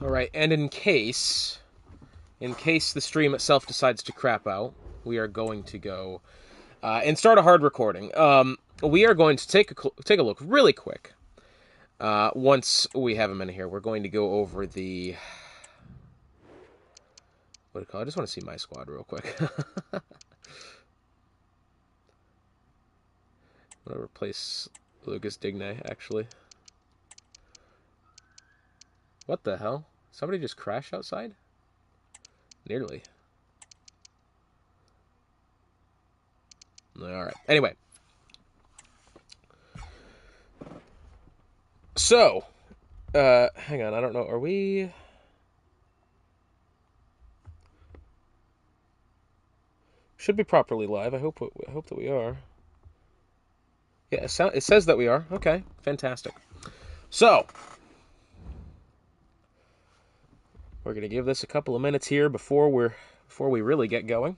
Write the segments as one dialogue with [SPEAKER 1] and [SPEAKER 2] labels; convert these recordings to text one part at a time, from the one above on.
[SPEAKER 1] All right, and in case the stream itself decides to crap out, we are going to go and start a hard recording. We are going to take a look really quick. Once we have a minute here, we're going to go over the what do you call it? I just want to see my squad real quick. I'm gonna replace Lucas Digne, actually. What the hell? Somebody just crashed outside? Nearly. Alright. Anyway. So, hang on, I don't know. Are we... Should be properly live. I hope that we are. Yeah, it says that we are. Okay, fantastic. So, we're going to give this a couple of minutes here before we really get going.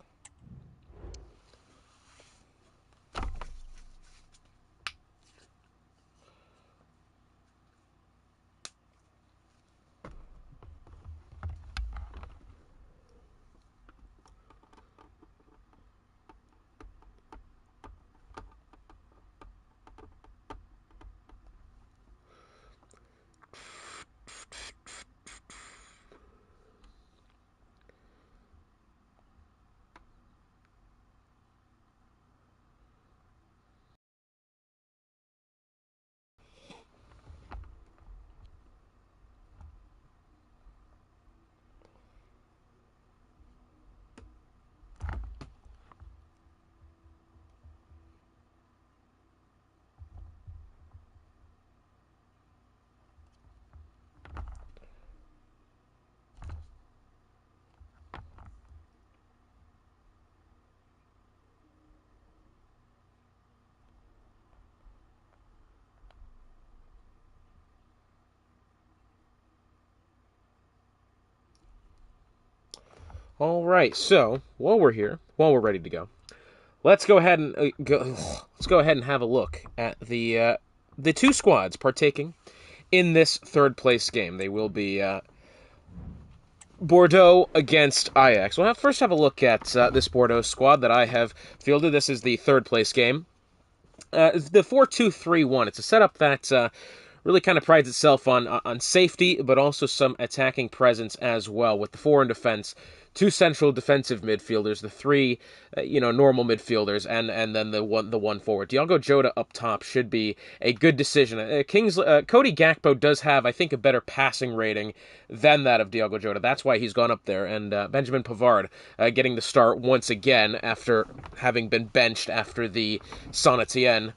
[SPEAKER 1] All right, so while we're ready to go, let's go ahead and have a look at the two squads partaking in this third place game. They will be Bordeaux against Ajax. We'll first have a look at this Bordeaux squad that I have fielded. This is the third place game. The 4-2-3-1. It's a setup that really kind of prides itself on safety, but also some attacking presence as well, with the 4 in defense, 2 central defensive midfielders, the 3 normal midfielders, and then the one forward. Diogo Jota up top should be a good decision. Cody Gakpo does have, I think, a better passing rating than that of Diogo Jota. That's why he's gone up there. And Benjamin Pavard getting the start once again after having been benched after the Saint-Étienne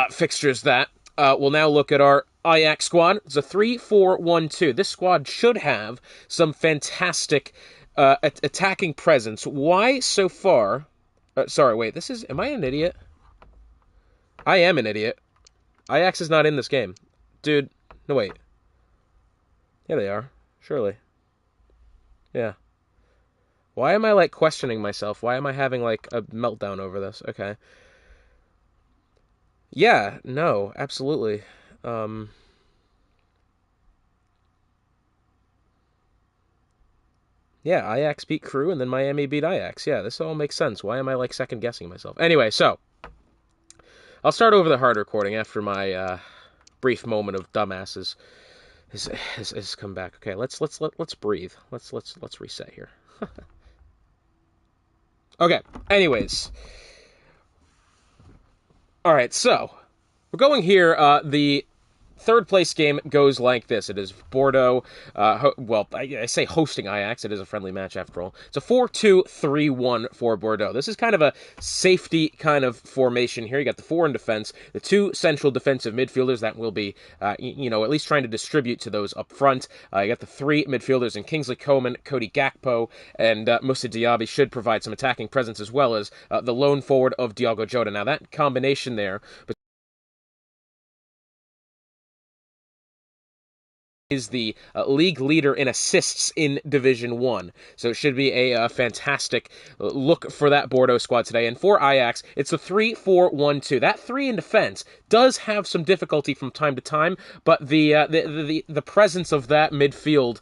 [SPEAKER 1] fixtures that. We'll now look at our Ajax squad. It's a 3-4-1-2. This squad should have some fantastic attacking presence. Why so far? Sorry, wait. Am I an idiot? I am an idiot. Ajax is not in this game. Dude, no wait. Yeah, they are. Surely. Yeah. Why am I, questioning myself? Why am I having, a meltdown over this? Okay. Yeah, no, absolutely. Yeah, Ajax beat Crew, and then Miami beat Ajax. Yeah, this all makes sense. Why am I, second-guessing myself? Anyway, so, I'll start over the hard recording after my brief moment of dumbass has come back. Okay, let's breathe. Let's reset here. Okay, anyways. Alright, so, we're going here, the third place game goes like this. It is Bordeaux, I say hosting Ajax, it is a friendly match after all. It's a 4-2-3-1 for Bordeaux. This is kind of a safety kind of formation here. You got the 4 in defense, the 2 central defensive midfielders that will be, at least trying to distribute to those up front. You got the 3 midfielders in Kingsley Coman, Cody Gakpo, and Moussa Diaby should provide some attacking presence as well as the lone forward of Diogo Jota. Now that combination there is the league leader in assists in Division 1. So it should be a fantastic look for that Bordeaux squad today. And for Ajax, it's a 3-4-1-2. That 3 in defense does have some difficulty from time to time, but the presence of that midfield,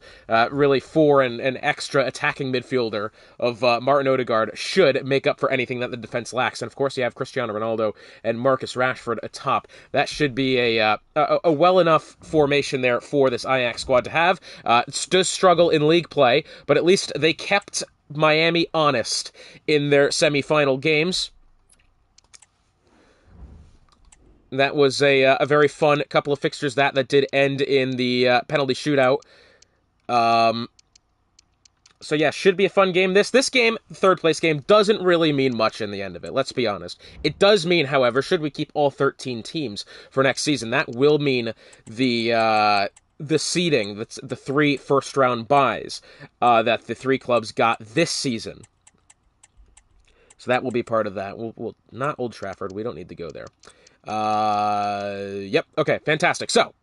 [SPEAKER 1] really for an extra attacking midfielder of Martin Odegaard, should make up for anything that the defense lacks. And of course, you have Cristiano Ronaldo and Marcus Rashford atop. That should be a well enough formation there for this Ajax squad to have. It does struggle in league play, but at least they kept Miami honest in their semi-final games. That was a very fun couple of fixtures that did end in the penalty shootout. So yeah, should be a fun game. This game, third place game, doesn't really mean much in the end of it, let's be honest. It does mean, however, should we keep all 13 teams for next season, that will mean the seeding, the 3 first-round buys that the 3 clubs got this season. So that will be part of that. We'll not Old Trafford, we don't need to go there. Yep, okay, fantastic. So,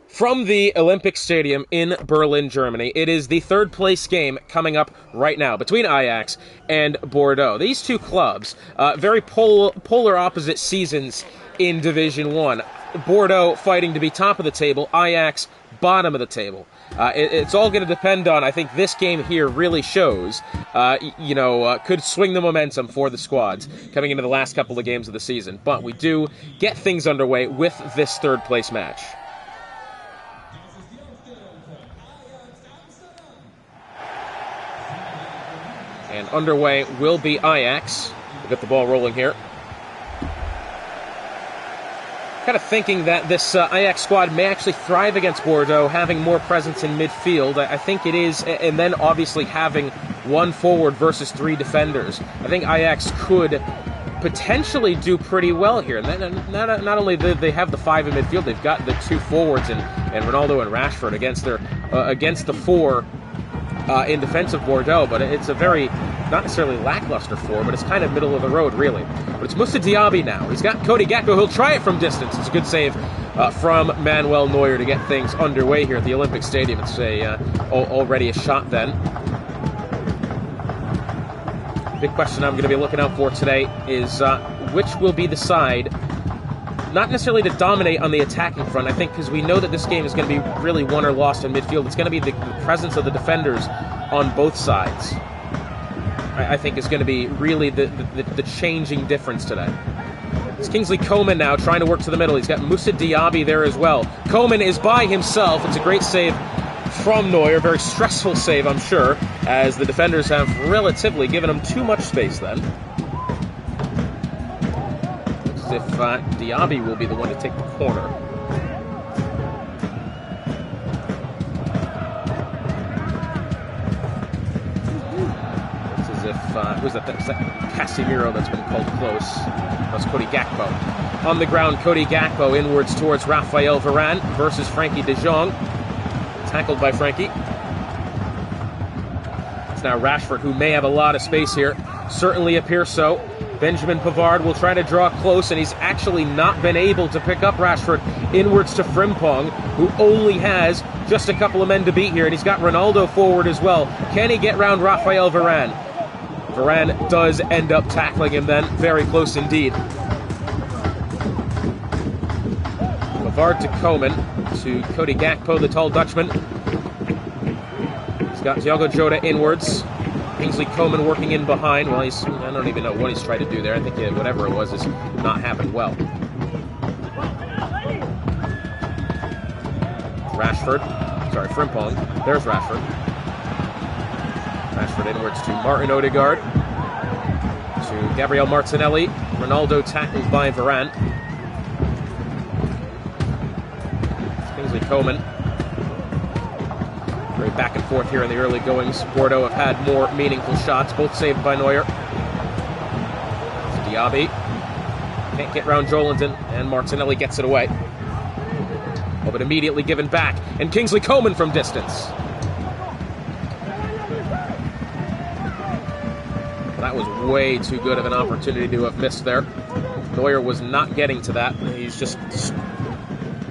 [SPEAKER 1] from the Olympic Stadium in Berlin, Germany, it is the third place game coming up right now between Ajax and Bordeaux. These two clubs, very polar opposite seasons in Division 1. Bordeaux fighting to be top of the table, Ajax bottom of the table. It's all going to depend on, I think this game here really shows, could swing the momentum for the squads coming into the last couple of games of the season. But we do get things underway with this third place match. And underway will be Ajax. We'll get the ball rolling here. Kind of thinking that this Ajax squad may actually thrive against Bordeaux, having more presence in midfield. I think it is, and then obviously having 1 forward versus 3 defenders. I think Ajax could potentially do pretty well here. And not only do they have the 5 in midfield, they've got the 2 forwards and Ronaldo and Rashford against the 4 in defense of Bordeaux, but it's a very, not necessarily lackluster 4, but it's kind of middle of the road, really. But it's Moussa Diaby now. He's got Cody Gakpo. He'll try it from distance. It's a good save from Manuel Neuer to get things underway here at the Olympic Stadium. It's already a shot then. Big question I'm going to be looking out for today is which will be the side, not necessarily to dominate on the attacking front, I think, because we know that this game is going to be really won or lost in midfield. It's going to be the presence of the defenders on both sides, I think, is going to be really the changing difference today. It's Kingsley Coman now trying to work to the middle. He's got Moussa Diaby there as well. Coman is by himself. It's a great save from Neuer. Very stressful save, I'm sure, as the defenders have relatively given him too much space then. Looks as if Diaby will be the one to take the corner. Who's that? That's Casemiro that's been called close. That's Cody Gakpo. On the ground, Cody Gakpo inwards towards Raphael Varane versus Frankie de Jong. Tackled by Frankie. It's now Rashford, who may have a lot of space here. Certainly appears so. Benjamin Pavard will try to draw close, and he's actually not been able to pick up Rashford. Inwards to Frimpong, who only has just a couple of men to beat here, and he's got Ronaldo forward as well. Can he get round Raphael Varane? Varane does end up tackling him then. Very close indeed. Pavard to Coman, to Cody Gakpo, the tall Dutchman. He's got Thiago Jota inwards. Kingsley Coman working in behind. Well, I don't even know what he's trying to do there. I think whatever it was has not happened well. Frimpong. There's Rashford. Rashford inwards to Martin Odegaard. To Gabriel Martinelli. Ronaldo tackled by Varane. Kingsley Coman. Very back and forth here in the early goings. Bordeaux have had more meaningful shots, both saved by Neuer. Diaby. Can't get round Joelinton, and Martinelli gets it away. Oh, but immediately given back. And Kingsley Coman from distance. That was way too good of an opportunity to have missed there. Neuer was not getting to that. He's just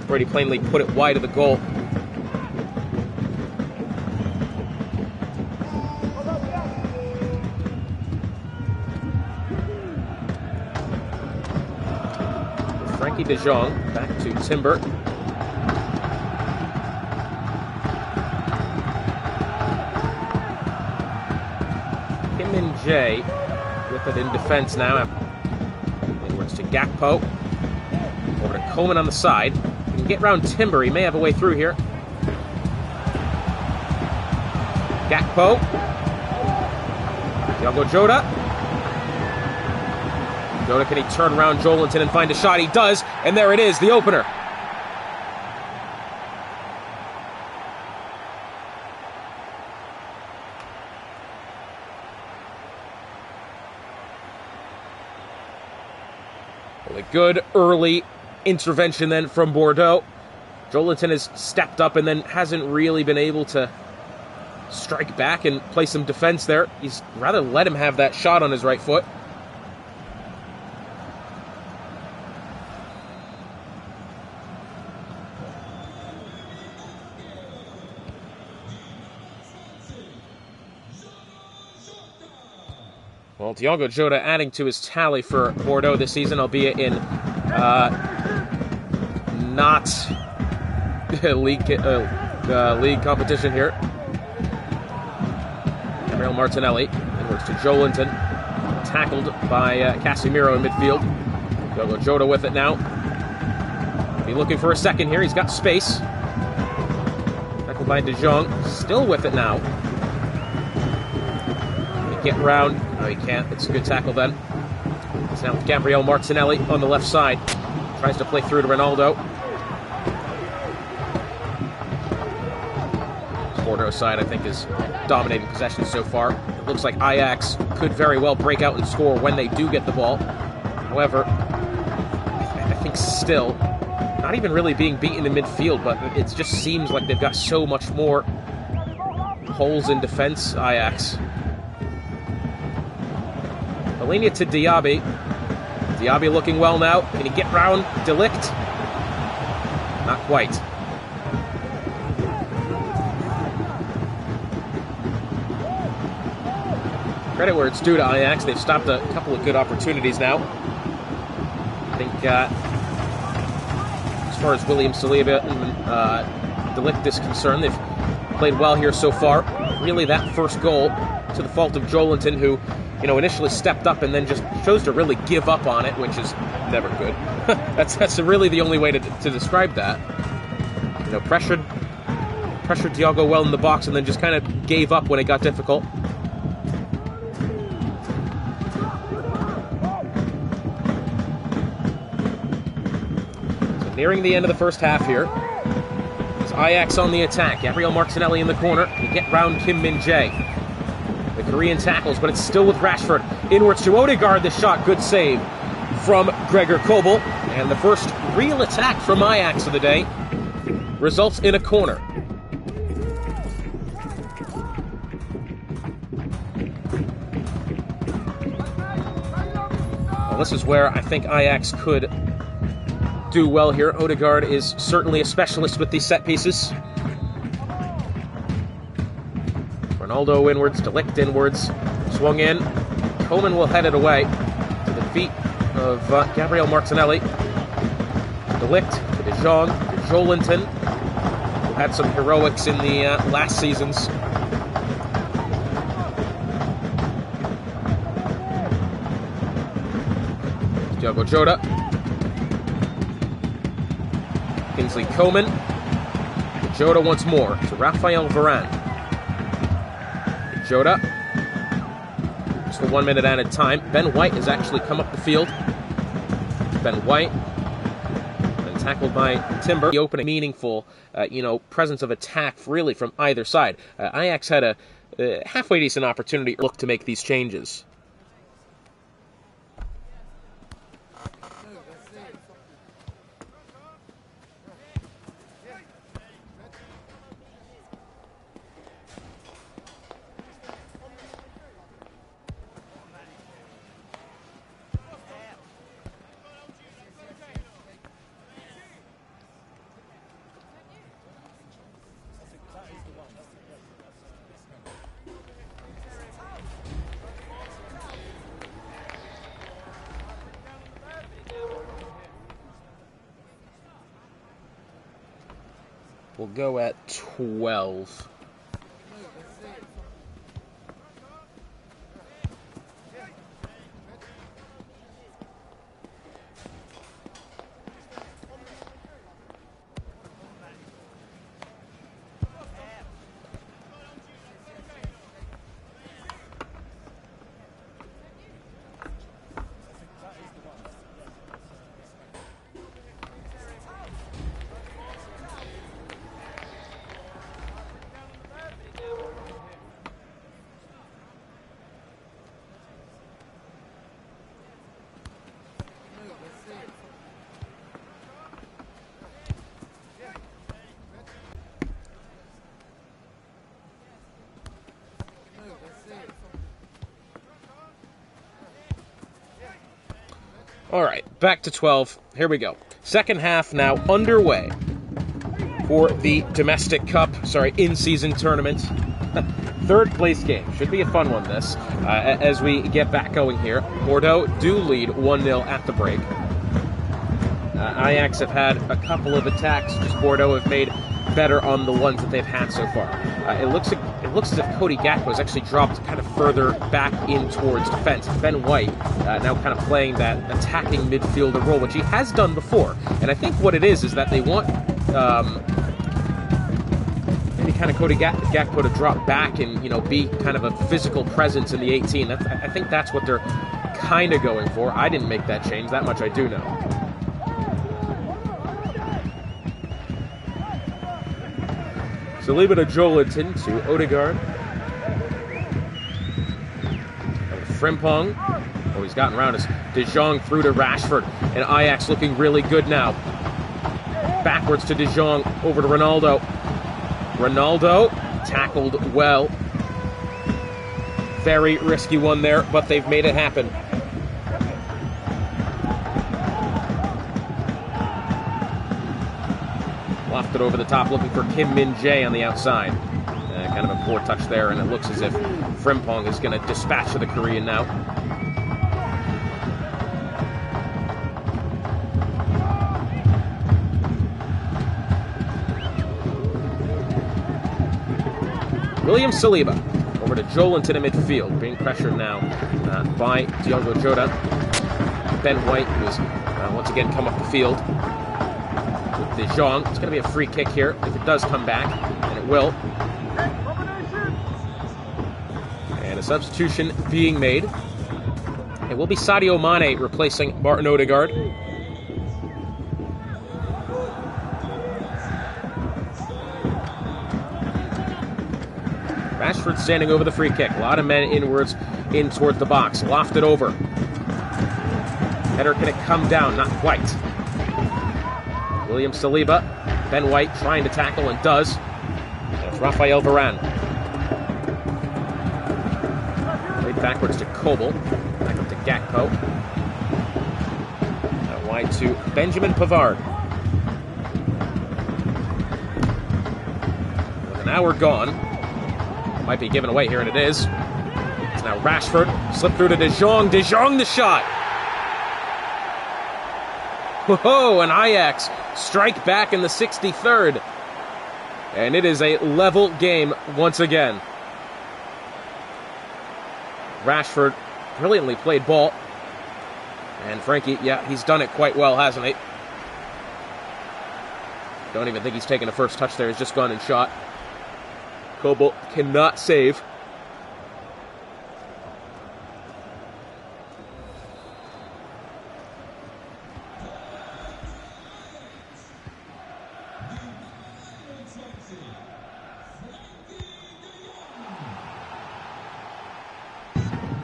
[SPEAKER 1] pretty plainly put it wide of the goal. Frankie de Jong back to Timber. Kim Min-jae with it in defense now. Inwards to Gakpo. Over to Coleman on the side. He can get around Timber. He may have a way through here. Gakpo. Diogo Jota. Jota, can he turn around Joelinton and find a shot? He does, and there it is, the opener. Well, a good early intervention then from Bordeaux. Joelinton has stepped up and then hasn't really been able to strike back and play some defense there. He's rather let him have that shot on his right foot. Well, Diogo Jota adding to his tally for Bordeaux this season, albeit in not league competition here. Gabriel Martinelli inwards to Joelinton, tackled by Casemiro in midfield. Diogo Jota with it now. Be looking for a second here. He's got space. Tackled by De Jong, still with it now. Get round. No, he can't. It's a good tackle then. It's now Gabriel Martinelli on the left side. Tries to play through to Ronaldo. Bordeaux side, I think, is dominating possession so far. It looks like Ajax could very well break out and score when they do get the ball. However, I think still not even really being beaten in midfield, but it just seems like they've got so much more holes in defense, Ajax. Polina to Diaby. Diaby looking well now. Can he get round De Ligt? Not quite. Credit where it's due to Ajax. They've stopped a couple of good opportunities now. I think as far as William Saliba and De Ligt is concerned, they've played well here so far. Really that first goal to the fault of Joelinton, who initially stepped up and then just chose to really give up on it, which is never good. that's really the only way to describe that. Pressured Thiago well in the box and then just kind of gave up when it got difficult. So nearing the end of the first half here. It's Ajax on the attack. Gabriel Martinelli in the corner. Can get round Kim Min-jae. The Korean tackles, but it's still with Rashford. Inwards to Odegaard, the shot, good save from Gregor Kobel. And the first real attack from Ajax of the day results in a corner. Well, this is where I think Ajax could do well here. Odegaard is certainly a specialist with these set pieces. Ronaldo inwards, De Ligt inwards, swung in. Coleman will head it away to the feet of Gabriel Martinelli. De Ligt to De Jong, to Joelinton, who had some heroics in the last seasons. Diogo Jota. Kingsley Coman. Jota once more to Raphael Varane. Jota. Just the 1 minute added time. Ben White has actually come up the field. Ben White. And tackled by Timber. The opening meaningful, presence of attack really from either side. Ajax had a halfway decent opportunity to look to make these changes. We'll go at 12. All right, back to 12. Here we go. Second half now underway for the in-season tournament. Third place game. Should be a fun one, this. As we get back going here, Bordeaux do lead 1-0 at the break. Ajax have had a couple of attacks, just Bordeaux have made better on the ones that they've had so far. It looks as if Cody Gakpo has actually dropped kind of further back in towards defense. Ben White now kind of playing that attacking midfielder role, which he has done before. And I think what it is that they want maybe kind of Cody Gakpo to drop back and be kind of a physical presence in the 18. I think that's what they're kind of going for. I didn't make that change. That much I do know. Saliba to Jolinton to Odegaard. Frimpong. Oh, he's gotten around us. De Jong through to Rashford. And Ajax looking really good now. Backwards to De Jong. Over to Ronaldo. Ronaldo tackled well. Very risky one there, but they've made it happen. Lofted over the top, looking for Kim Min-jae on the outside. Kind of a poor touch there, and it looks as if Frimpong is going to dispatch the Korean now. William Saliba over to Jolinton in midfield, being pressured now by Diogo Jota. Ben White, who's once again come up the field. De Jong. It's going to be a free kick here if it does come back, and it will. And a substitution being made. It will be Sadio Mane replacing Martin Odegaard. Rashford standing over the free kick. A lot of men inwards in toward the box. Lofted over. Header, can it come down? Not quite. William Saliba, Ben White trying to tackle and does. And it's Raphael Varane. Played backwards to Kobel. Back up to Gakpo. Now wide to Benjamin Pavard. With an hour gone. Might be given away here, and it is. It's now Rashford. Slipped through to De Jong. De Jong the shot. Whoa, and Ajax strike back in the 63rd. And it is a level game once again. Rashford brilliantly played ball. And Frankie, yeah, he's done it quite well, hasn't he? Don't even think he's taken a first touch there. He's just gone and shot. Kobel cannot save.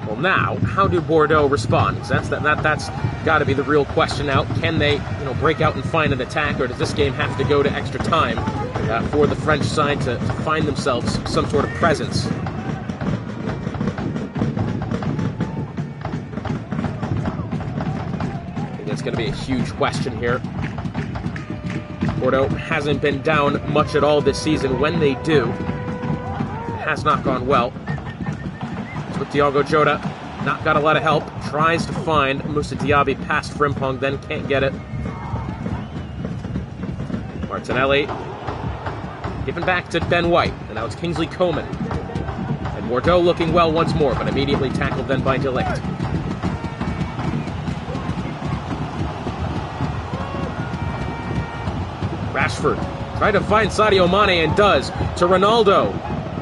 [SPEAKER 1] Well, now, how do Bordeaux respond? That's got to be the real question now. Can they, break out and find an attack, or does this game have to go to extra time for the French side to find themselves some sort of presence? I think that's going to be a huge question here. Bordeaux hasn't been down much at all this season. When they do, it has not gone well. With Diogo Jota, not got a lot of help. Tries to find Moussa Diaby past Frimpong, then can't get it. Martinelli Given back to Ben White, and now it's Kingsley Coman. And Bordeaux looking well once more, but immediately tackled then by De Ligt. Rashford tried to find Sadio Mane and does, to Ronaldo.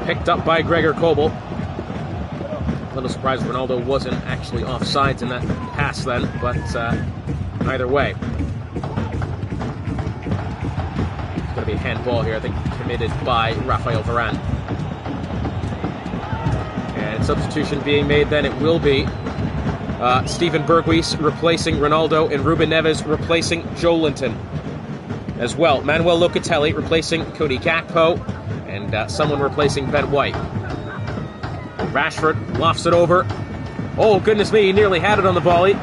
[SPEAKER 1] Picked up by Gregor Kobel. A little surprised Ronaldo wasn't actually offsides in that pass then, but either way. It's going to be a handball here, I think, committed by Rafael Varane. And substitution being made then, it will be Steven Berghuis replacing Ronaldo and Ruben Neves replacing Joelinton. As well, Manuel Locatelli replacing Cody Gakpo, and someone replacing Ben White. Rashford lofts it over. Oh, goodness me, he nearly had it on the volley.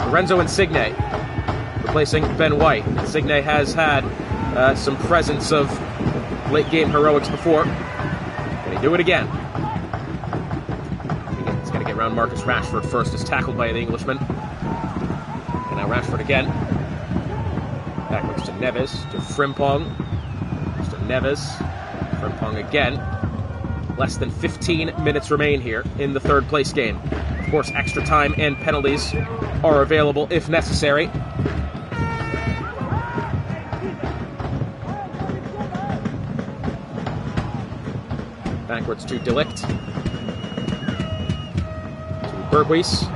[SPEAKER 1] Lorenzo Insigne replacing Ben White. Insigne has had some presence of late-game heroics before. Can he do it again? He's going to get around Marcus Rashford first. Is tackled by the Englishman. And now Rashford again. Backwards to Neves, to Frimpong, to Neves, Frimpong again. Less than 15 minutes remain here in the third place game. Of course, extra time and penalties are available if necessary. Backwards to De Ligt, to Berghuis,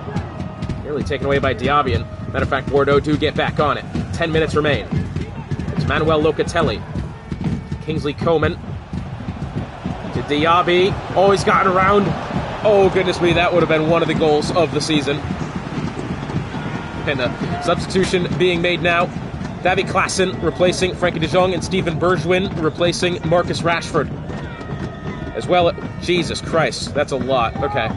[SPEAKER 1] nearly taken away by Diaby, and matter of fact, Bordeaux do get back on it. 10 minutes remain. It's Manuel Locatelli. Kingsley Coman. To Diaby. Oh, he's gotten around. Oh, goodness me, that would have been one of the goals of the season. And a substitution being made now. Davy Klaassen replacing Frankie de Jong and Steven Bergwijn replacing Marcus Rashford. As well, Jesus Christ, that's a lot. Okay.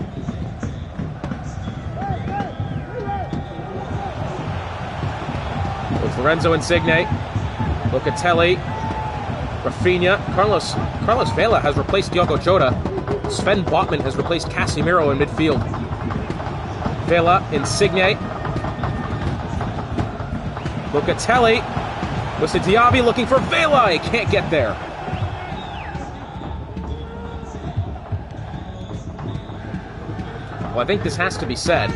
[SPEAKER 1] Lorenzo Insigne, Locatelli, Rafinha, Carlos Vela has replaced Diogo Jota. Sven Botman has replaced Casemiro in midfield. Vela, Insigne, Locatelli, was to Diaby looking for Vela. He can't get there. Well, I think this has to be said.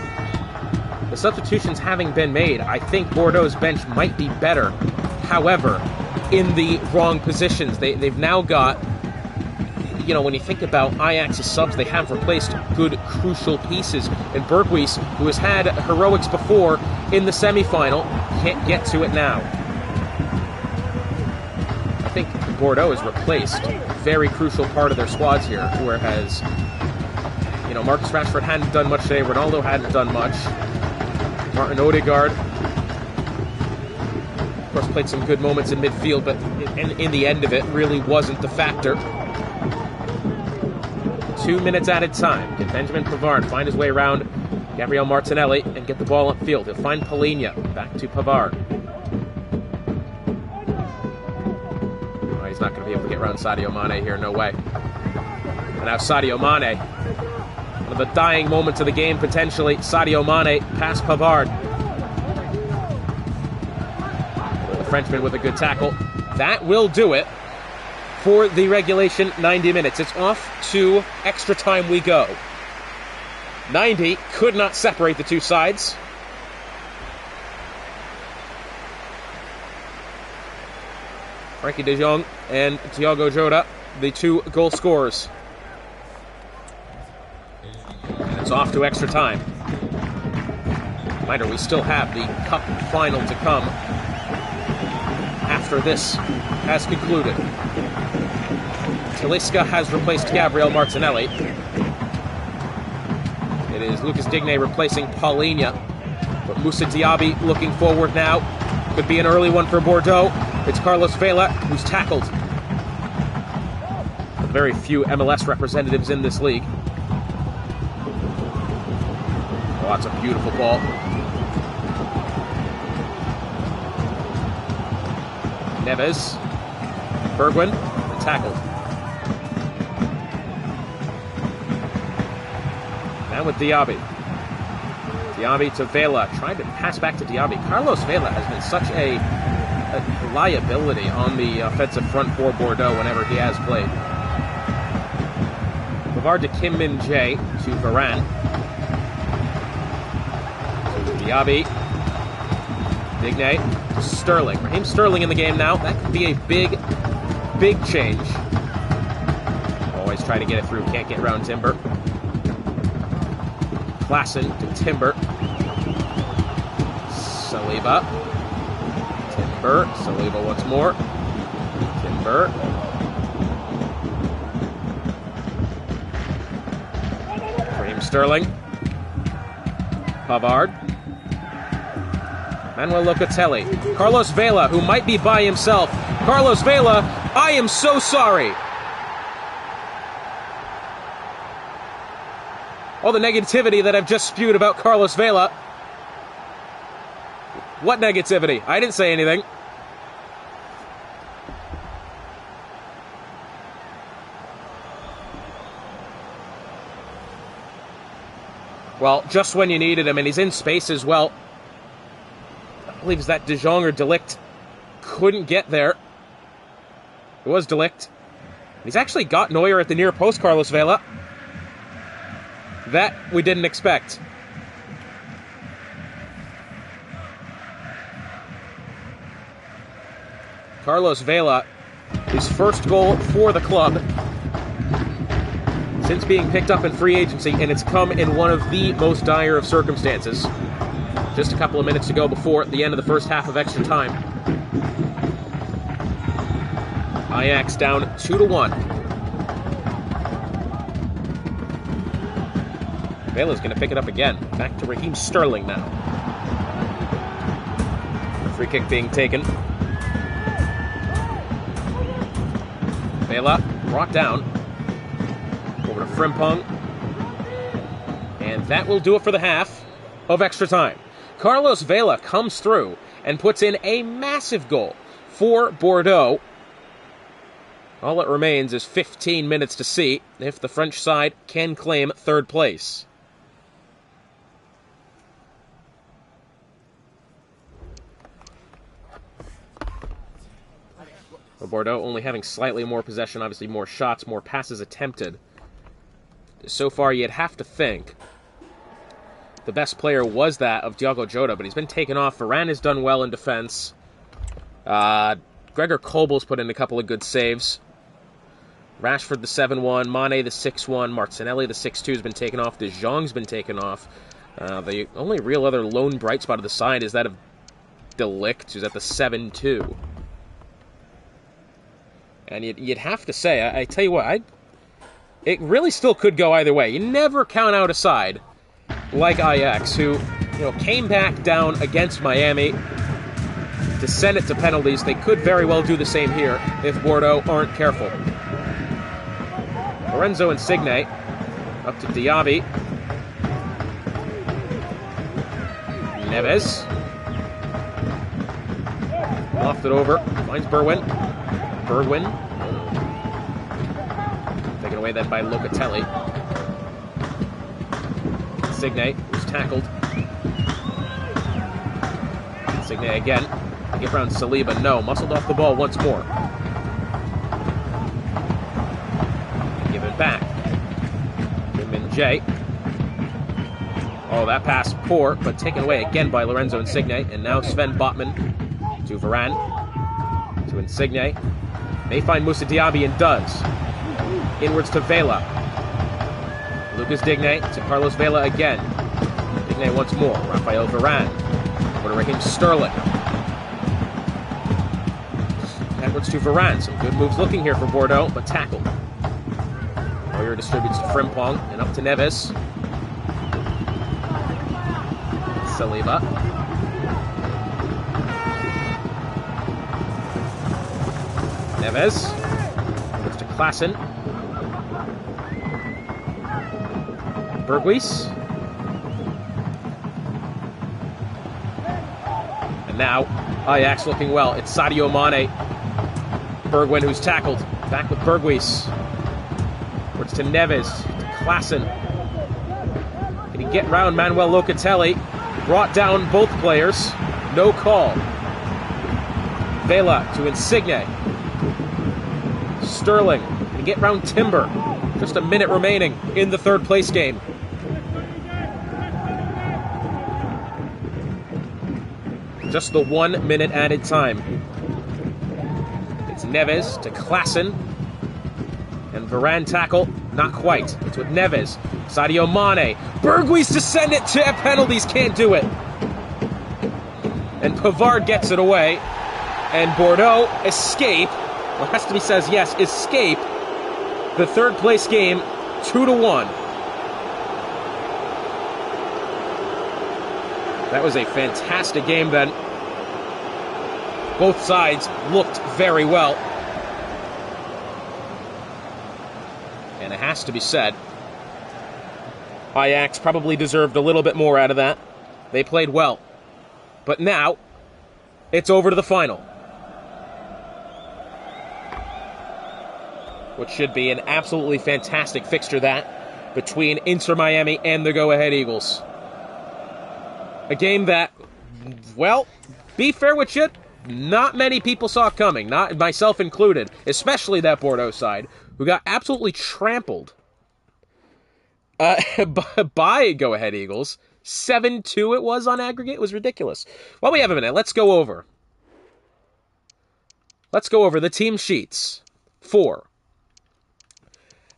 [SPEAKER 1] The substitutions having been made, I think Bordeaux's bench might be better. However, in the wrong positions. They've now got, you know, when you think about Ajax's subs, they have replaced good, crucial pieces. And Berghuis, who has had heroics before in the semi-final, can't get to it now. I think Bordeaux has replaced a very crucial part of their squads here, whereas, you know, Marcus Rashford hadn't done much today, Ronaldo hadn't done much. Martin Odegaard, of course, played some good moments in midfield, but in the end of it, really wasn't the factor. 2 minutes added time. Can Benjamin Pavard find his way around Gabriel Martinelli and get the ball upfield? He'll find Palhinha. Back to Pavard. Oh, he's not going to be able to get around Sadio Mane here, no way. And now Sadio Mane. One of the dying moments of the game, potentially. Sadio Mane past Pavard. The Frenchman with a good tackle. That will do it for the regulation 90 minutes. It's off to extra time we go. 90 could not separate the two sides. Frankie de Jong and Diogo Jota, the two goal scorers. And it's off to extra time. Reminder, we still have the cup final to come after this has concluded. Talisca has replaced Gabriel Martinelli. It is Lucas Digne replacing Palhinha. But Moussa Diaby looking forward now. Could be an early one for Bordeaux. It's Carlos Vela who's tackled. Very few MLS representatives in this league. Oh, that's a beautiful ball. Neves. Bergwijn. Tackled. Now with Diaby. Diaby to Vela. Trying to pass back to Diaby. Carlos Vela has been such a a liability on the offensive front for Bordeaux whenever he has played. Pavard to Kim Min-jae to Varane. To Diaby. Digne to Sterling. Raheem Sterling in the game now. That could be a big, big change. Always trying to get it through. Can't get around Timber. Klassen to Timber. Saliba. Timber. Saliba once more. Timber. Raheem Sterling. Pavard. Manuel Locatelli. Carlos Vela, who might be by himself. Carlos Vela, I am so sorry. All the negativity that I've just spewed about Carlos Vela. What negativity? I didn't say anything. Well, just when you needed him, and he's in space as well. I believe it's that De Jong or De Ligt couldn't get there. It was De Ligt. He's actually got Neuer at the near post, Carlos Vela. That we didn't expect. Carlos Vela, his first goal for the club since being picked up in free agency, and it's come in one of the most dire of circumstances. Just a couple of minutes to go before the end of the first half of extra time. Ajax down 2-1. Vela's going to pick it up again. Back to Raheem Sterling now. The free kick being taken. Vela brought down. Over to Frimpong. And that will do it for the half of extra time. Carlos Vela comes through and puts in a massive goal for Bordeaux. All that remains is 15 minutes to see if the French side can claim third place. Well, Bordeaux only having slightly more possession, obviously more shots, more passes attempted. So far, you'd have to think the best player was that of Diogo Jota, but he's been taken off. Varane has done well in defense. Gregor Kobel's put in a couple of good saves. Rashford the 7-1, Mane the 6-1, Martinelli the 6-2 has been taken off. De Jong's been taken off. The only real other lone bright spot of the side is that of De Ligt, who's at the 7-2. And you'd have to say, I tell you what, it really still could go either way. You never count out a side like Ajax, who came back down against Miami to send it to penalties. They could very well do the same here if Bordeaux aren't careful. Lorenzo Insigne up to Diaby. Neves. Lofted over. Finds Bergwijn. Taken away then by Locatelli. Insigne, who's tackled. Insigne again. Get around Saliba. No. Muscled off the ball once more. Give it back. Kim Min-jae. Oh, that pass poor, but taken away again by Lorenzo Insigne. And now Sven Botman to Varane. To Insigne. May find Moussa Diaby and does. Inwards to Vela. Lucas Digne to Carlos Vela again. Digne once more. Raphael Varane. Over to Raheem Sterling. Edwards to Varane. Some good moves looking here for Bordeaux, but tackled. Neuer distributes to Frimpong and up to Neves. Saliba. Neves. Goes to Klassen. Berghuis. And now, Ajax looking well. It's Sadio Mane. Bergwijn who's tackled. Back with Berghuis. Towards to Neves. To Klassen. Can he get round Manuel Locatelli? Brought down both players. No call. Vela to Insigne. Sterling to get round Timber. Just a minute remaining in the third place game. Just the 1 minute added time. It's Neves to Klassen. And Varane tackle, not quite. It's with Neves. Sadio Mane. Berghuis to send it to penalties, can't do it. And Pavard gets it away. And Bordeaux escape. Well, has to be says yes, escape the third place game 2-1. That was a fantastic game then. Both sides looked very well. And it has to be said, Ajax probably deserved a little bit more out of that. They played well. But now, it's over to the final. Which should be an absolutely fantastic fixture, that, between Inter Miami and the Go-Ahead Eagles. A game that, well, be fair with you, not many people saw coming, not myself included, especially that Bordeaux side, who got absolutely trampled by Go-Ahead Eagles. 7-2 it was on aggregate. It was ridiculous. While we have a minute, let's go over the team sheets for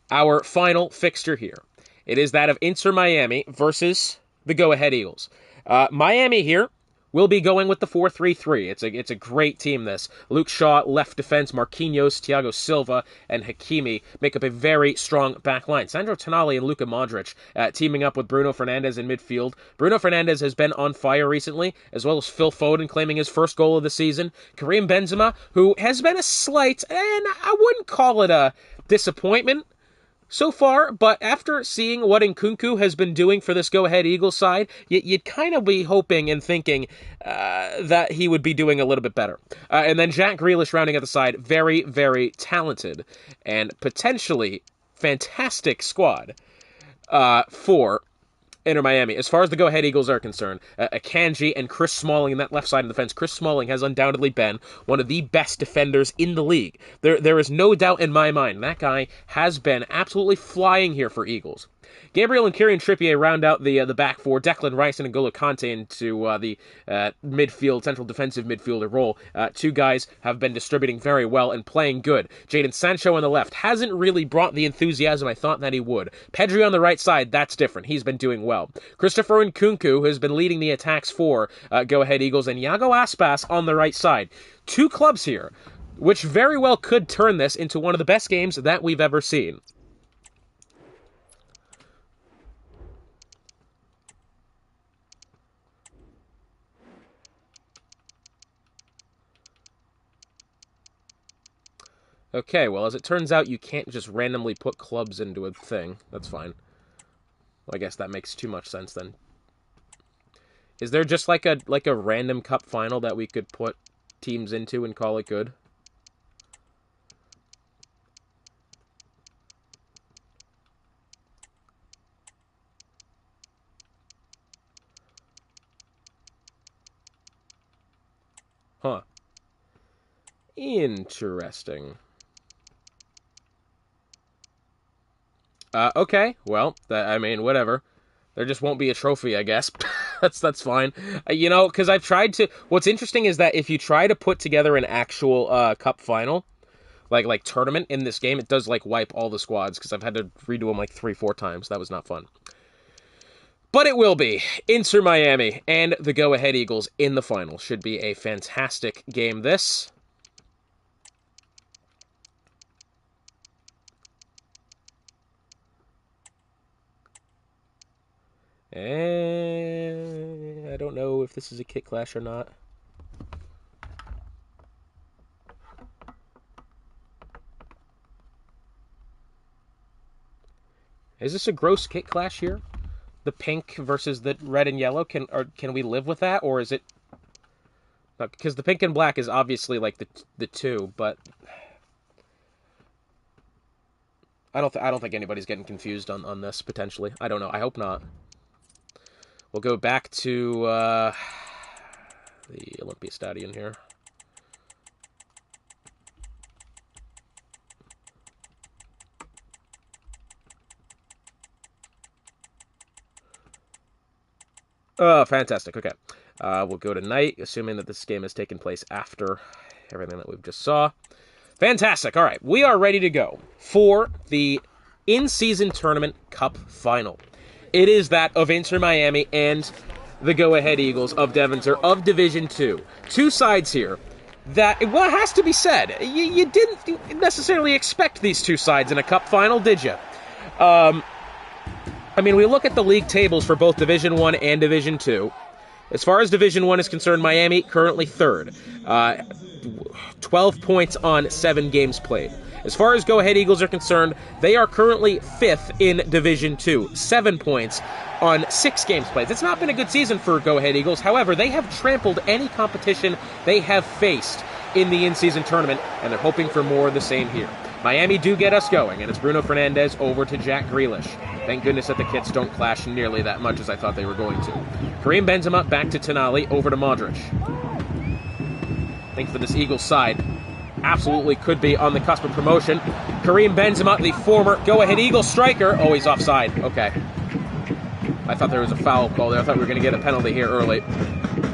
[SPEAKER 1] our final fixture here. It is that of Inter Miami versus the Go-Ahead Eagles. Miami here will be going with the 4-3-3. It's a great team, this. Luke Shaw, left defense, Marquinhos, Thiago Silva, and Hakimi make up a very strong back line. Sandro Tonali and Luka Modric teaming up with Bruno Fernandes in midfield. Bruno Fernandes has been on fire recently, as well as Phil Foden claiming his first goal of the season. Karim Benzema, who has been a slight, and I wouldn't call it a disappointment so far, but after seeing what Nkunku has been doing for this Go-Ahead Eagles side, you'd kind of be hoping and thinking that he would be doing a little bit better. And then Jack Grealish rounding out the side, very, very talented and potentially fantastic squad for Inter Miami. As far as the Go-Ahead Eagles are concerned, Akanji and Chris Smalling in that left side of the fence. Chris Smalling has undoubtedly been one of the best defenders in the league. There is no doubt in my mind that guy has been absolutely flying here for Eagles. Gabriel and Kieran Trippier round out the back four. Declan Rice and N'Golo Kante into the midfield, central defensive midfielder role. Two guys have been distributing very well and playing good. Jadon Sancho on the left hasn't really brought the enthusiasm I thought that he would. Pedri on the right side, that's different. He's been doing well. Christopher Nkunku has been leading the attacks for Go-Ahead Eagles, and Iago Aspas on the right side. Two clubs here, which very well could turn this into one of the best games that we've ever seen. Okay, well, as it turns out, you can't just randomly put clubs into a thing. That's fine. Well, I guess that makes too much sense, then. Is there just like a random cup final that we could put teams into and call it good? Huh. Interesting. Okay, well, I mean, whatever. There just won't be a trophy, I guess. That's fine. You know, because I've tried to... What's interesting is that if you try to put together an actual cup final, like tournament in this game, it does, like, wipe all the squads, because I've had to redo them, like, 3-4 times. That was not fun. But it will be. Inter Miami and the Go-Ahead Eagles in the final. Should be a fantastic game, this. I don't know if this is a kit clash or not. Is this a gross kit clash here? The pink versus the red and yellow? Can we live with that, or is it? Because the pink and black is obviously like the two, but I don't think anybody's getting confused on this potentially. I don't know. I hope not. We'll go back to the Olympia Stadion here. Oh, fantastic. Okay. We'll go to night, assuming that this game has taken place after everything that we've just saw. Fantastic. All right. We are ready to go for the in-season tournament cup final. It is that of Inter Miami and the Go-Ahead Eagles of Devonshire of Division 2. Two sides here that, well, it has to be said, you didn't necessarily expect these two sides in a cup final, did you? I mean, we look at the league tables for both Division 1 and Division 2. As far as Division 1 is concerned, Miami currently third. 12 points on 7 games played. As far as Go-Ahead Eagles are concerned, they are currently 5th in Division 2. 7 points on 6 games played. It's not been a good season for Go-Ahead Eagles. However, they have trampled any competition they have faced in the in-season tournament, and they're hoping for more of the same here. Miami do get us going, and it's Bruno Fernandes over to Jack Grealish. Thank goodness that the kits don't clash nearly that much as I thought they were going to. Karim Benzema back to Tonali, over to Modric. I think for this Eagles side, absolutely could be on the cusp of promotion. Karim Benzema, the former Go-Ahead Eagles striker. Oh, he's offside. Okay. I thought there was a foul call there. I thought we were going to get a penalty here early.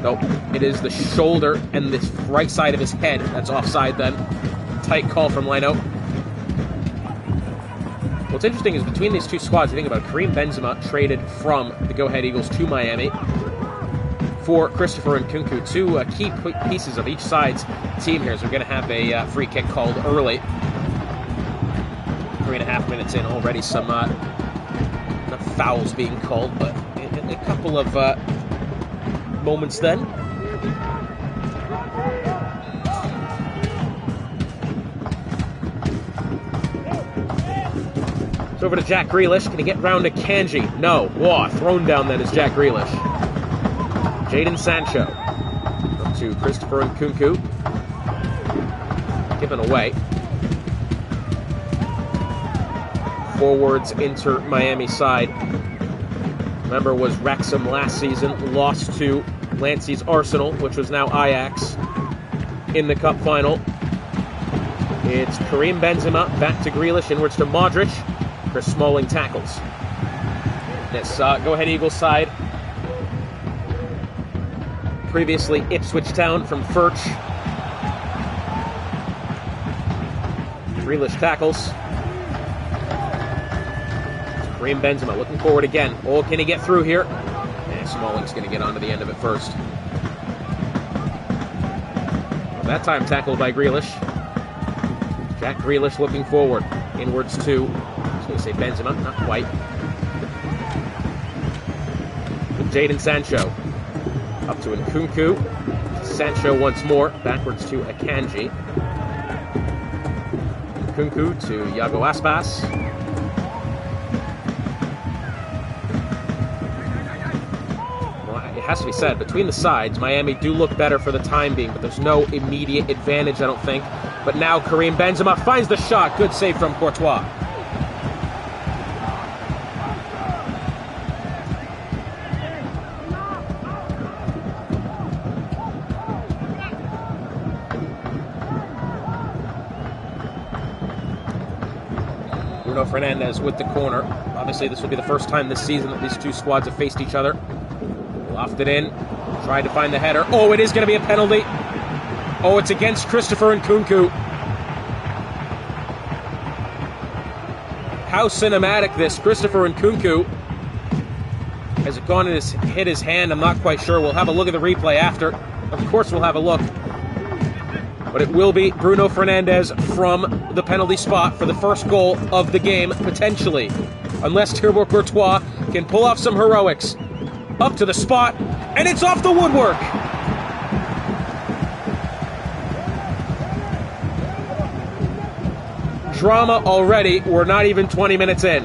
[SPEAKER 1] Nope. It is the shoulder and the right side of his head that's offside then. Tight call from Leno. What's interesting is between these two squads, you think about it, Karim Benzema traded from the Go-Ahead Eagles to Miami for Christopher Nkunku, two key pieces of each side's team here. So we're going to have a free kick called early. 3.5 minutes in already, some not fouls being called, but a couple of moments then. It's over to Jack Grealish. Can he get round to Kanji? No. Whoa, thrown down then is Jack Grealish. Jadon Sancho. Up to Christopher Nkunku. Given away. Forwards Inter Miami side. Remember, was Wrexham last season. Lost to Lancey's Arsenal, which was now Ajax, in the cup final. It's Karim Benzema back to Grealish, inwards to Modric. Chris Smalling tackles. This Go-Ahead Eagles side. Previously Ipswich Town from Furch. Grealish tackles. Karim Benzema looking forward again. Oh, can he get through here? And Smalling's going to get onto the end of it first. Well, that time tackled by Grealish. Jack Grealish looking forward. Inwards to, I was going to say Benzema, not quite. Jadon Sancho. Up to Nkunku. Sancho once more. Backwards to Akanji. Nkunku to Iago Aspas. Well, it has to be said, between the sides, Miami do look better for the time being, but there's no immediate advantage, I don't think. But now Karim Benzema finds the shot. Good save from Courtois. Bruno Fernandes with the corner. Obviously, this will be the first time this season that these two squads have faced each other. Lofted in. Tried to find the header. Oh, it is going to be a penalty. Oh, it's against Christopher Nkunku. How cinematic this. Christopher Nkunku. Has it gone and hit his hand? I'm not quite sure. We'll have a look at the replay after. Of course we'll have a look. But it will be Bruno Fernandes from the penalty spot for the first goal of the game, potentially. Unless Thibaut Courtois can pull off some heroics. Up to the spot, and it's off the woodwork! Drama already. We're not even 20 minutes in.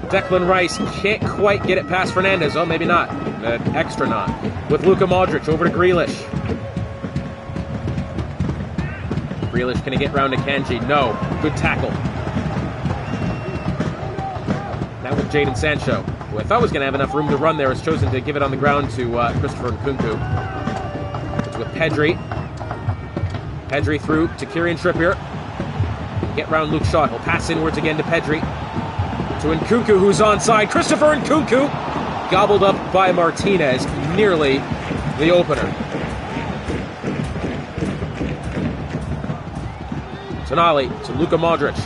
[SPEAKER 1] Declan Rice can't quite get it past Fernandes. Oh, maybe not. Extra not. With Luka Modric over to Grealish. Grealish, can he get round to Kanji? No. Good tackle. Now with Jadon Sancho, who I thought was going to have enough room to run there, has chosen to give it on the ground to Christopher Nkunku. It's with Pedri. Pedri through to Kieran Trippier. Get round Luke Shaw. He'll pass inwards again to Pedri. To Nkunku, who's onside. Christopher Nkunku gobbled up by Martinez, nearly the opener. Tonali to Luka Modric.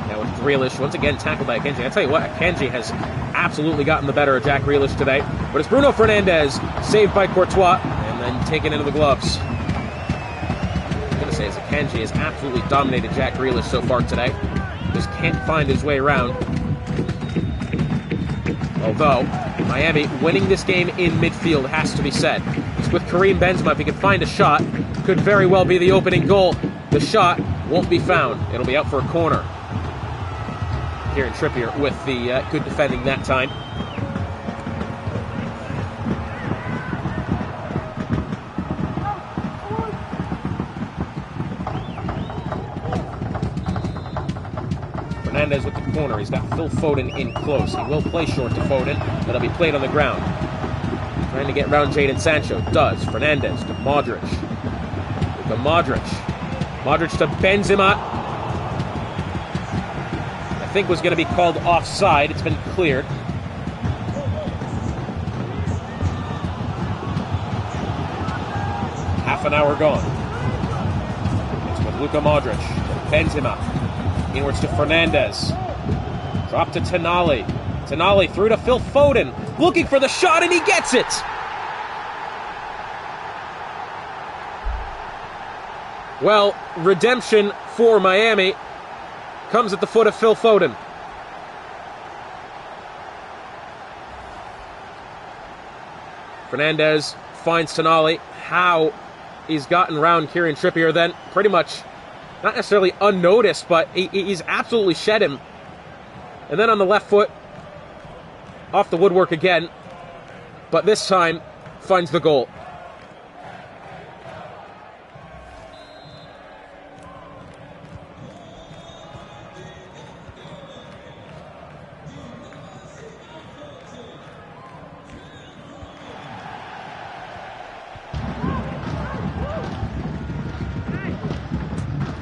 [SPEAKER 1] Now with Grealish, once again tackled by Akanji. I tell you what, Akanji has absolutely gotten the better of Jack Grealish today. But it's Bruno Fernandes, saved by Courtois, and then taken into the gloves. I'm going to say, as Akanji has absolutely dominated Jack Grealish so far today. Just can't find his way around. Although, Miami winning this game in midfield has to be said. It's with Karim Benzema. If he can find a shot, could very well be the opening goal. The shot won't be found. It'll be out for a corner. Kieran Trippier with the good defending that time. Fernandes with the corner. He's got Phil Foden in close. He will play short to Foden, but it'll be played on the ground. Trying to get around Jadon Sancho. Does. Fernandes to Modric. Luka Modric. Modric to Benzema. I think was going to be called offside. It's been cleared. Half an hour gone. It's with Luka Modric. Benzema. Inwards to Fernandes. Drop to Tonali. Tonali through to Phil Foden. Looking for the shot, and he gets it! Well, redemption for Miami comes at the foot of Phil Foden. Fernandes finds Tonali. How he's gotten around Kieran Trippier then, pretty much not necessarily unnoticed, but he's absolutely shed him. And then on the left foot, off the woodwork again, but this time finds the goal.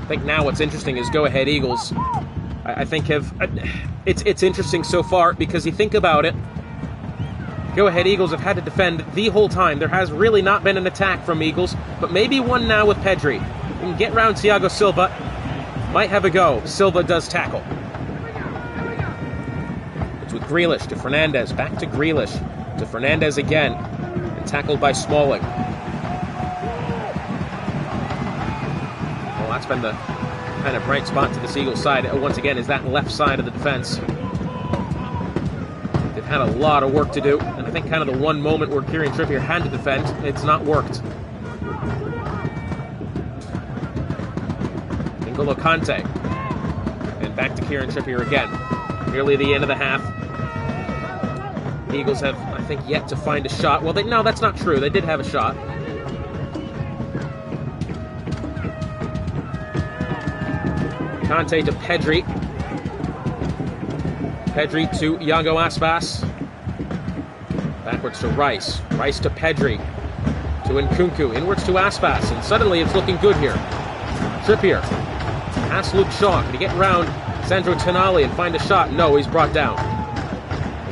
[SPEAKER 1] I think now what's interesting is Go Ahead Eagles. I think it's interesting so far because you think about it. Go Ahead Eagles have had to defend the whole time. There has really not been an attack from Eagles, but maybe one now with Pedri. You can get around Thiago Silva. Might have a go. Silva does tackle. It's with Grealish to Fernandes. Back to Grealish. To Fernandes again. And tackled by Smalling. Well, that's been the kind of bright spot to this Eagles side. Once again, is that left side of the defense. They've had a lot of work to do, and I think kind of the one moment where Kieran Trippier had to defend, it's not worked. N'Golo Kante. And back to Kieran Trippier again. Nearly the end of the half. The Eagles have, I think, yet to find a shot. Well, no, that's not true. They did have a shot. Kante to Pedri. Pedri to Iago Aspas. Backwards to Rice. Rice to Pedri. To Nkunku. Inwards to Aspas. And suddenly it's looking good here. Trippier. Past Luke Shaw. Can he get around Sandro Tonali and find a shot? No, he's brought down.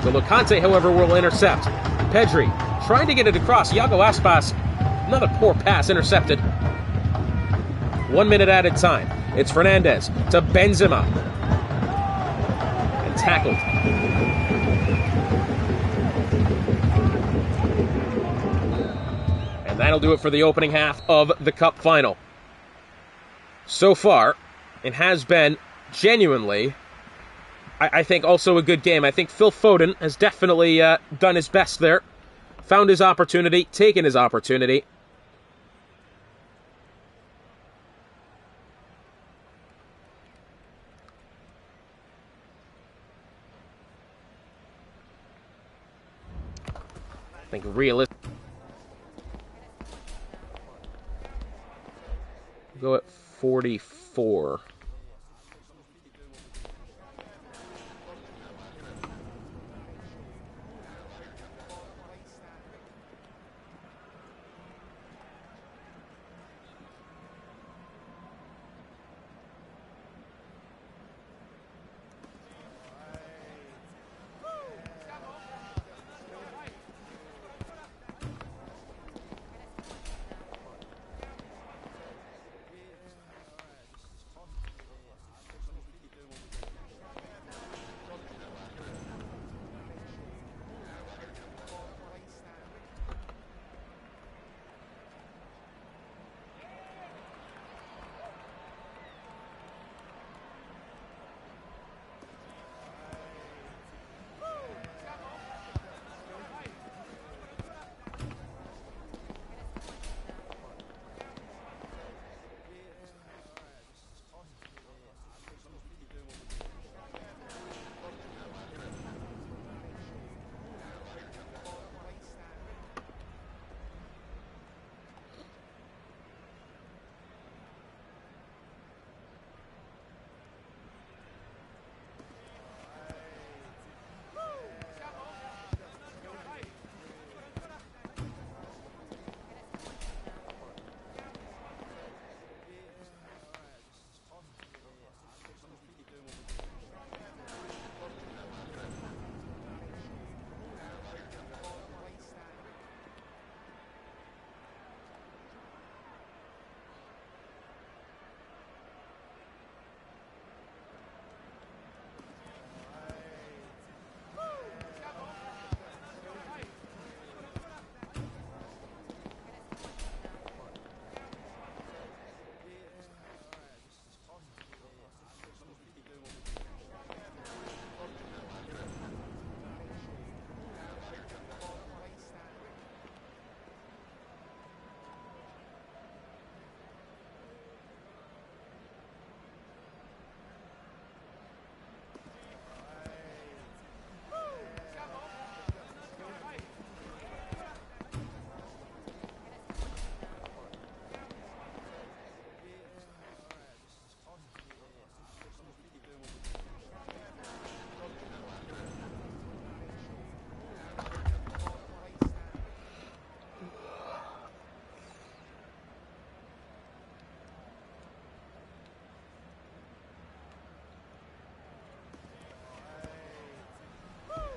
[SPEAKER 1] N'Golo Kante, however, will intercept. Pedri trying to get it across. Iago Aspas. Another poor pass intercepted. 1 minute added time. It's Fernandes to Benzema. And tackled. And that'll do it for the opening half of the Cup final. So far, it has been genuinely, I think, also a good game. I think Phil Foden has definitely done his best there. Found his opportunity, taken his opportunity. I think realistic. Go at 44.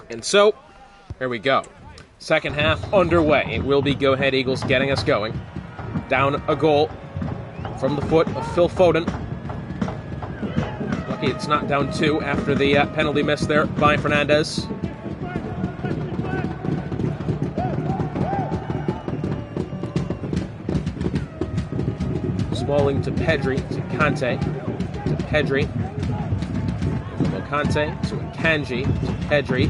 [SPEAKER 1] And so, here we go. Second half underway. It will be Go Ahead Eagles getting us going. Down a goal from the foot of Phil Foden. Lucky it's not down 2 after the penalty miss there by Fernandez. Smalling to Pedri, to Kante, to Pedri. Kante to Kanji, to Pedri.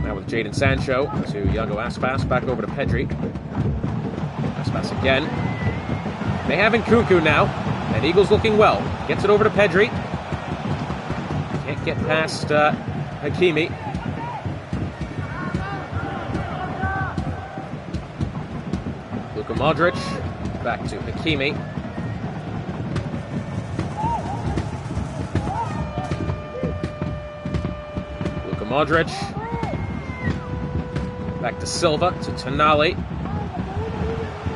[SPEAKER 1] Now with Jadon Sancho to Iago Aspas, back over to Pedri. Aspas again. They have Nkunku now, and Eagles looking well. Gets it over to Pedri. Can't get past Hakimi. Luka Modric, back to Hakimi. Modric, back to Silva, to Tonali,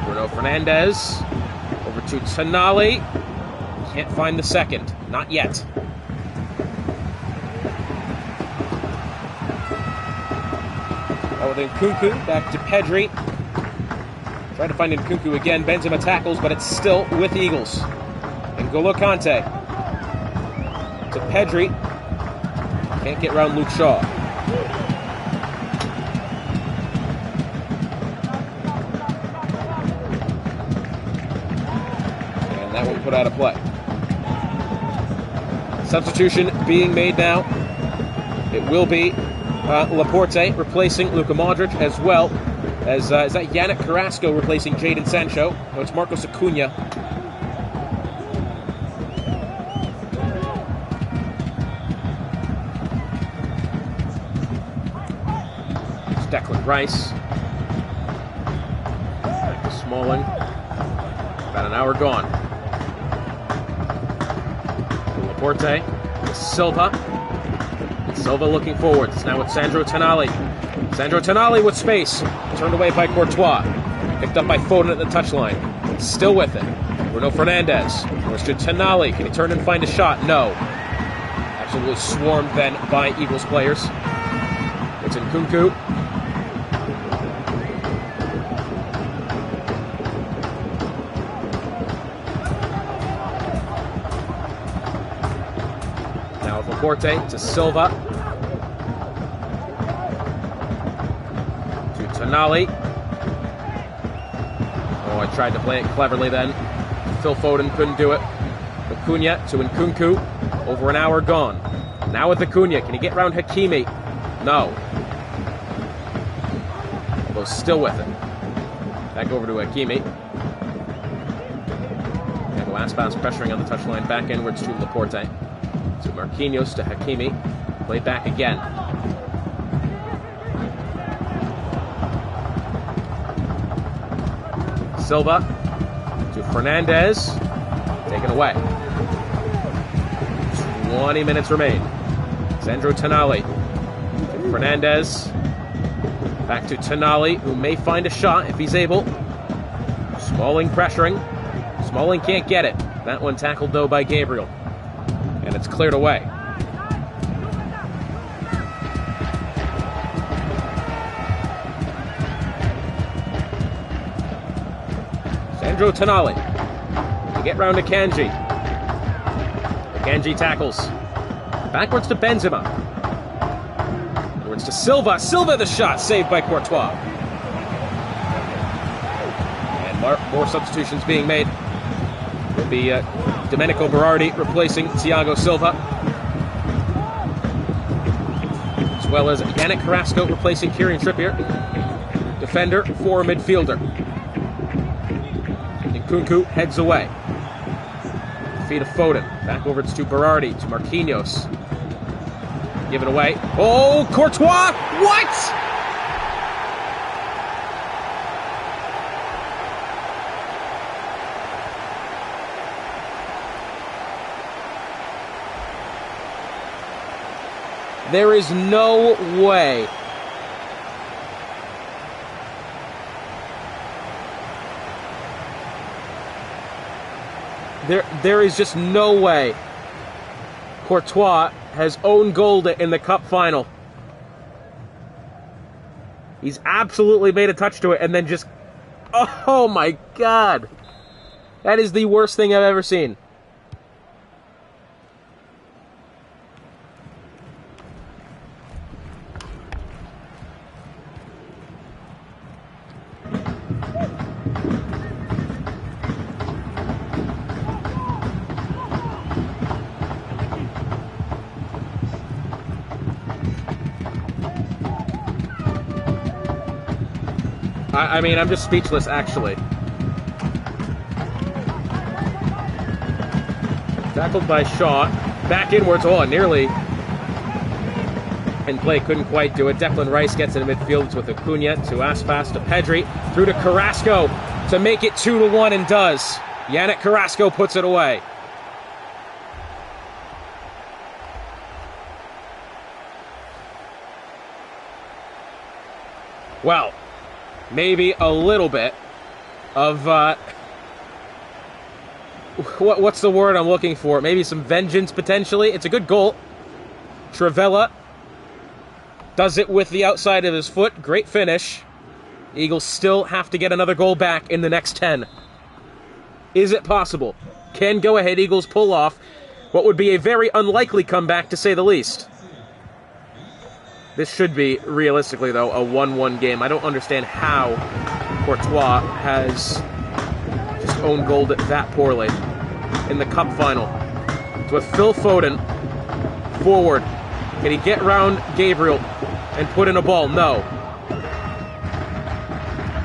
[SPEAKER 1] Bruno Fernandes, over to Tonali, can't find the second, not yet. Now with Nkunku, back to Pedri, trying to find Nkunku again, Benzema tackles, but it's still with Eagles. N'Golo Kante, to Pedri, can't get around Luke Shaw. And that one put out of play. Substitution being made now. It will be Laporte replacing Luka Modric, as well as, is that Yannick Carrasco replacing Jadon Sancho? No, it's Marcos Acuna. Declan Rice. Back to Smalling. About an hour gone. Laporte. Silva. Silva looking forward. It's now with Sandro Tonali. Sandro Tonali with space. Turned away by Courtois. Picked up by Foden at the touchline. Still with it. Bruno Fernandes. Goes to Tonali. Can he turn and find a shot? No. Absolutely swarmed then by Eagles players. It's Nkunku. Laporte to Silva. To Tonali. Oh, I tried to play it cleverly then. Phil Foden couldn't do it. Acuna to Nkunku. Over an hour gone. Now with Acuna. Can he get round Hakimi? No. Although still with it. Back over to Hakimi. Iago Aspas pressuring on the touchline. Back inwards to Laporte. To Marquinhos, to Hakimi. Play back again. Silva to Fernandez. Taken away. 20 minutes remain. Sandro Tonali to Fernandez. Back to Tonali, who may find a shot if he's able. Smalling pressuring. Smalling can't get it. That one tackled though by Gabriel. And it's cleared away. Sandro Tonali. To get round to Kanji. Kanji tackles. Backwards to Benzema. Backwards to Silva. Silva the shot. Saved by Courtois. And more substitutions being made. Will be Domenico Berardi replacing Thiago Silva. As well as Yannick Carrasco replacing Kieran Trippier. Defender for midfielder. Nkunku heads away. Feet of Foden. Back over to Berardi, to Marquinhos. Give it away. Oh, Courtois! What? There is no way. There is just no way. Courtois has own goaled it in the cup final. He's absolutely made a touch to it and then just... Oh my God! That is the worst thing I've ever seen. I mean, I'm just speechless, actually. Tackled by Shaw. Back inwards. Oh, nearly. And play couldn't quite do it. Declan Rice gets into midfield. It's with Acuna to Aspas to Pedri. Through to Carrasco to make it 2-1 and does. Yannick Carrasco puts it away. Well, maybe a little bit of, what's the word I'm looking for? Maybe some vengeance, potentially. It's a good goal. Trivella does it with the outside of his foot. Great finish. Eagles still have to get another goal back in the next 10. Is it possible? Can go-ahead Eagles pull off what would be a very unlikely comeback, to say the least? This should be, realistically, though, a 1-1 game. I don't understand how Courtois has just own goaled it that poorly in the cup final. It's with Phil Foden forward. Can he get round Gabriel and put in a ball? No.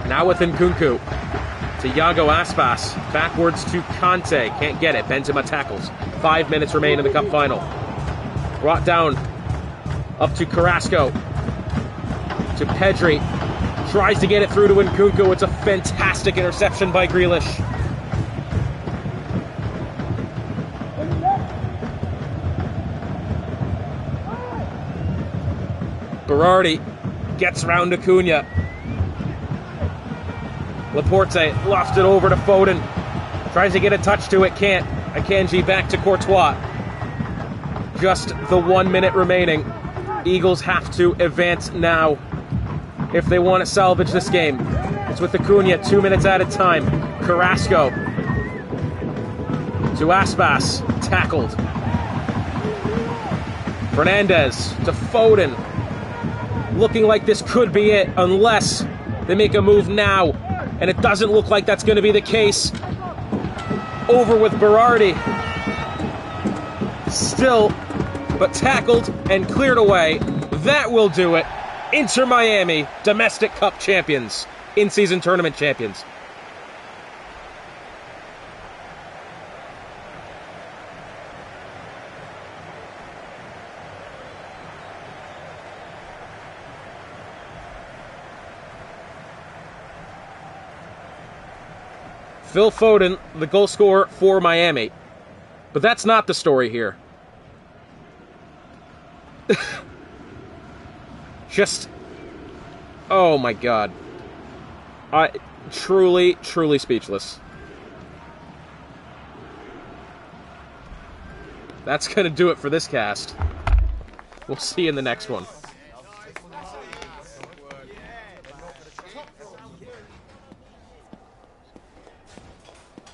[SPEAKER 1] Now with Nkunku to Iago Aspas. Backwards to Kante. Can't get it. Benzema tackles. 5 minutes remain in the cup final. Brought down up to Carrasco. To Pedri. Tries to get it through to Nkunku. It's a fantastic interception by Grealish. Berardi gets round Acuna. Laporte lofts it over to Foden. Tries to get a touch to it, can't. Akanji back to Courtois. Just the 1 minute remaining. Eagles have to advance now if they want to salvage this game. It's with Acuna, 2 minutes at a time. Carrasco to Aspas, tackled. Fernandez to Foden. Looking like this could be it, unless they make a move now. And it doesn't look like that's going to be the case. Over with Berardi. Still, but tackled and cleared away. That will do it. Inter Miami, domestic cup champions. In-season tournament champions. Phil Foden, the goal scorer for Miami. But that's not the story here. Just, oh my God. Truly, truly speechless. That's going to do it for this cast. We'll see you in the next one.